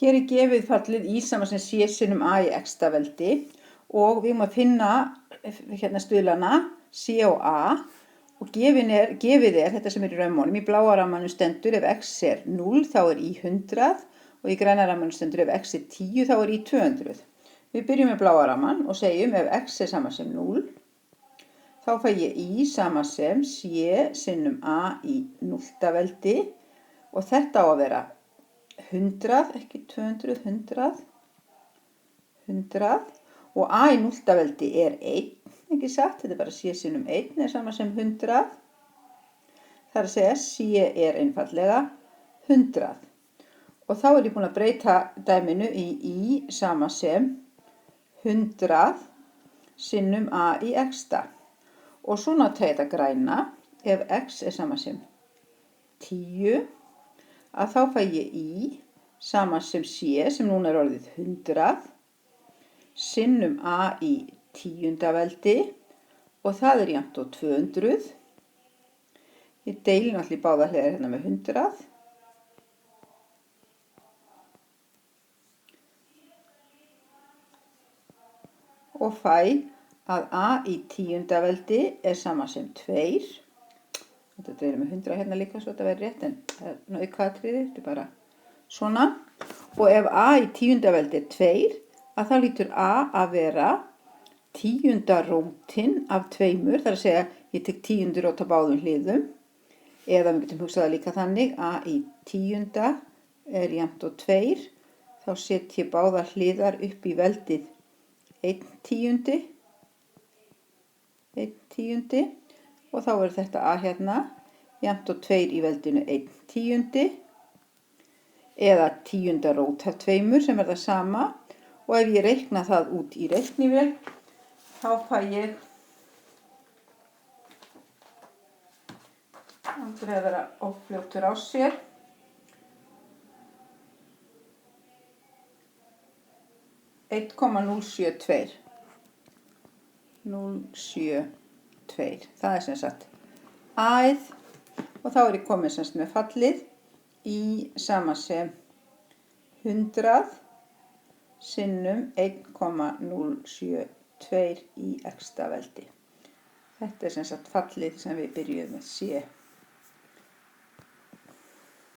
Hér er gefið fallið í sama sem C sinnum A í x-veldi og við erum að finna stuðlana C og A og gefið er þetta sem er í raumunum. Í bláa rammanum stendur ef x er 0 þá er í 100 og í græna rammanum stendur ef x er 10 þá er í 200. Við byrjum með bláa ramman og segjum ef x er sama sem 0 þá fæ ég í sama sem C sinnum A í 0-veldi og þetta á að vera 100, ekki 200, 100 og A í 0-veldi er 1, ekki satt, þetta er bara C sinnum 1 er sama sem 100, það er að segja C er einfaldlega 100 og þá er ég búin að breyta dæminu í sama sem 100 sinnum A í x-ta og svo nota ég þetta græna, ef x er sama sem 10 að þá fæ ég í sama sem C sem núna er orðið 100 sinnum A í 10-veldi og það er jafnt á 200. Ég deili náttúrulega í báðar hliðar hérna með 100 og fæ að A í 10-veldi er sama sem 2. Þetta deilum með 100 hérna líka svo þetta verður rétt en það er aukaatriði, þetta er bara svona. Og ef A í 10-veldi er 2 að þá lítur A að vera 10. rótin af 2, það er að segja ég tek 10. rót á báðum hliðum eða við getum hugsað það líka þannig A í 10 er jafnt á 2 þá set ég báðar hliðar upp í veldið 1/10 og þá er þetta A hérna jafnt á 2 í veldinu 1/10 eða 10. rót af 2 sem er það sama og ef ég reikna það út í reiknivél þá fæ ég aldrei að vera ófljótur á sér. Einn komma 072. Það er sem sagt A-ið og þá er ég komin sem sagt með fallið í sama sem 100 sinnum 1,072 í x-veldi. Þetta er sem sagt fallið sem við byrjuðum með C.